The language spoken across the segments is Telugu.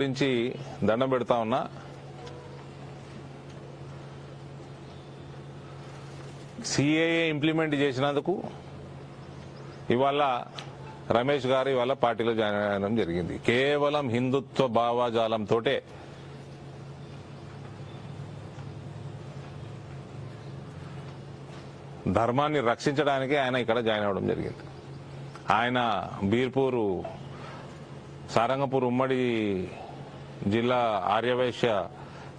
గురించి దండం పెడతా ఉన్నా. సిఏఏ ఇంప్లిమెంట్ చేసినందుకు ఇవాళ రమేష్ గారు ఇవాళ పార్టీలో జాయిన్ అవ్వడం జరిగింది. కేవలం హిందుత్వ భావజాలంతో ధర్మాన్ని రక్షించడానికి ఆయన ఇక్కడ జాయిన్ అవ్వడం జరిగింది. ఆయన బీర్పూరు సారంగపూర్ ఉమ్మడి జిల్లా ఆర్యవైశ్య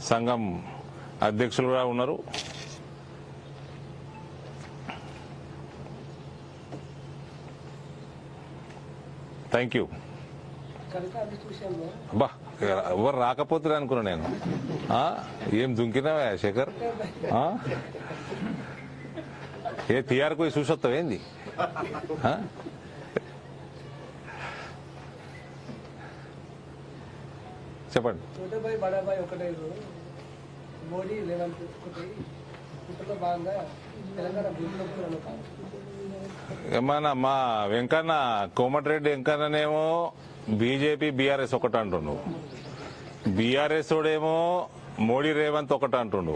సంఘం అధ్యక్షులుగా ఉన్నారు. Thank you. అబ్బా ఎవరు రాకపోతే అనుకున్నా నేను. ఏం దుంకినావా శేఖర్? ఏ టీఆర్ పోయి చూసొస్తావు ఏంది? చెప్పండి. ఏమన్నా మా వెంకన్న కోమటిరెడ్డి వెంకన్ననేమో బీజేపీ బీఆర్ఎస్ ఒకటి అంటుండు, బీఆర్ఎస్ ఓడేమో మోడీ రేవంత్ ఒకటి అంటుండు,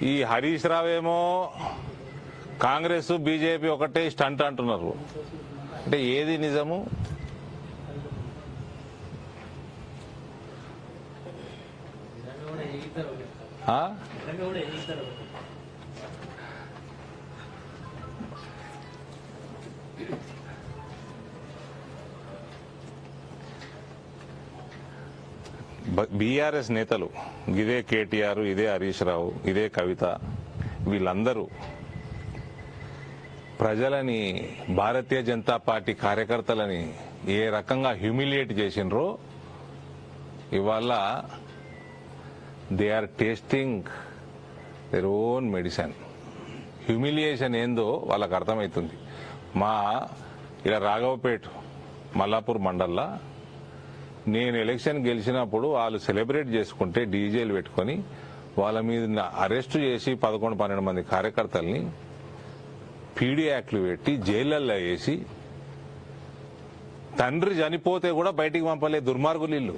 ఈ హరీష్ రావు ఏమో కాంగ్రెస్ బీజేపీ ఒకటే స్టంట్ అంటున్నారు. అంటే ఏది నిజము? బీఆర్ఎస్ నేతలు ఇదే కేటీఆర్, ఇదే హరీష్ రావు, ఇదే కవిత, వీళ్ళందరూ ప్రజలని, భారతీయ జనతా పార్టీ కార్యకర్తలని ఏ రకంగా హ్యూమిలియేట్ చేసినరో ఇవాళ they are tasting their own medicine. Humiliation ఏందో వాళ్ళకు అర్థమవుతుంది. మా ఇలా రాఘవపేట్ మల్లాపూర్ మండల్లో నేను ఎలక్షన్ గెలిచినప్పుడు వాళ్ళు సెలబ్రేట్ చేసుకుంటే డీజేలు పెట్టుకొని వాళ్ళ మీద అరెస్టు చేసి 11-12 మంది కార్యకర్తల్ని పీడీ యాక్ట్లు పెట్టి జైళ్లల్లో వేసి తండ్రి చనిపోతే కూడా బయటికి పంపలే దుర్మార్గులు ఇల్లు.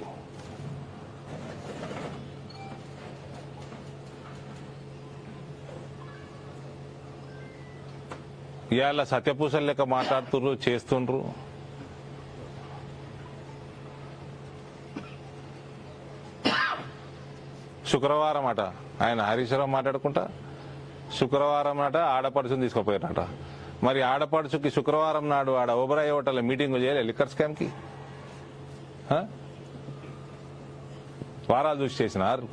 ఇవాళ సత్యపూసలు లెక్క మాట్లాడుతుర్రు, చేస్తుండ్రు. శుక్రవారం అట ఆయన హరీష్ రావు మాట్లాడుకుంటా, శుక్రవారం నాట ఆడపడుచుని తీసుకుపోయారట. మరి ఆడపడుచుకి శుక్రవారం నాడు ఆడ ఓబరాయ్ హోటల్ మీటింగ్ చేయలే లిక్కర్ స్కామ్ కి? వారాలు చూసి చేసినారు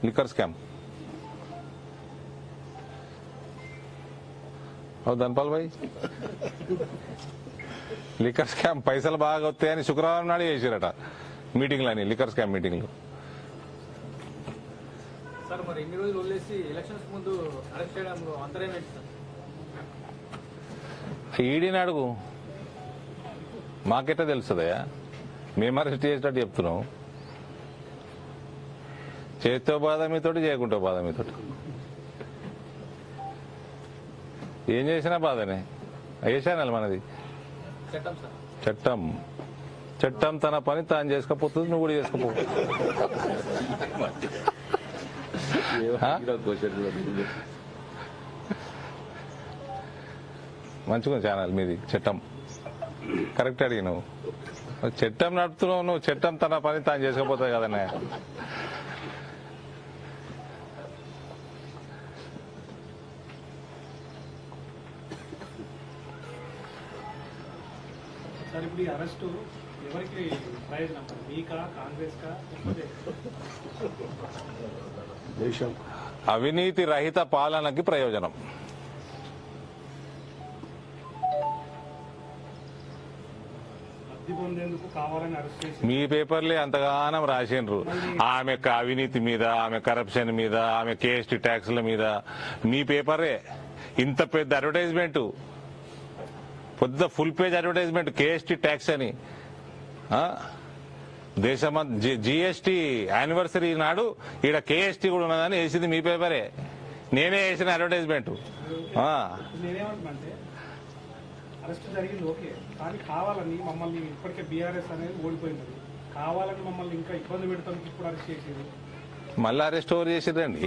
లిక్కర్ స్కామ్. ధన్పాల్ భాయ్, లిక్కర్ స్కామ్ పైసలు బాగా వస్తాయని శుక్రవారం నాడు చేసిరట మీటింగ్లు అని, లిక్కర్ స్కామ్ మీటింగ్లు. ఈడీని అడుగు, మాకెట్టా తెలుస్తుందయ్యా? మేము అరెస్ట్ చేసేటట్టు చెప్తున్నాం. చేస్తే బాధ మీతోటి, చేయకుంటే బాధ మీతోటి. ఏం చేసినా బాధనే. వేసానాలి మనది చట్టం. చట్టం తన పని తాను చేసుకపోతుంది, నువ్వు కూడా చేసుకోపో. మంచిగా ఛానల్ మీది. చట్టం కరెక్ట్ అడిగినావు. చట్టం నడుపుతున్నావు నువ్వు. చట్టం తన పని తాను చేసుకోపోతుంది కదనే. అవినీతి రహిత పాలనకి ప్రయోజనం. మీ పేపర్లే అంతగానం రాసిండ్రు ఆమె అవినీతి మీద, ఆమె కరప్షన్ మీద, ఆమె కేఎస్టీ ట్యాక్స్ల మీద. మీ పేపరే ఇంత పెద్ద అడ్వర్టైజ్మెంట్, పెద్ద full page advertisement KST tax అని. దేశమంతా జిఎస్టీ యానివర్సరీ నాడు ఈడ కేఎస్టీ కూడా ఉన్నదని వేసింది మీ పేపరే. నేనే వేసిన అడ్వర్టైజ్మెంట్. అరెస్ట్ జరిగింది ఓకే. కానీ కావాలని మమ్మల్ని ఇప్పటికే బీఆర్ఎస్ అనేది ఓడిపోయింది, కావాలని మమ్మల్ని ఇంకా ఇబ్బంది పెడతానికి ఇప్పుడు అరెస్ట్ చేసేది. మళ్ళీ అరెస్ట్ ఎవరు చేసిర్రండి?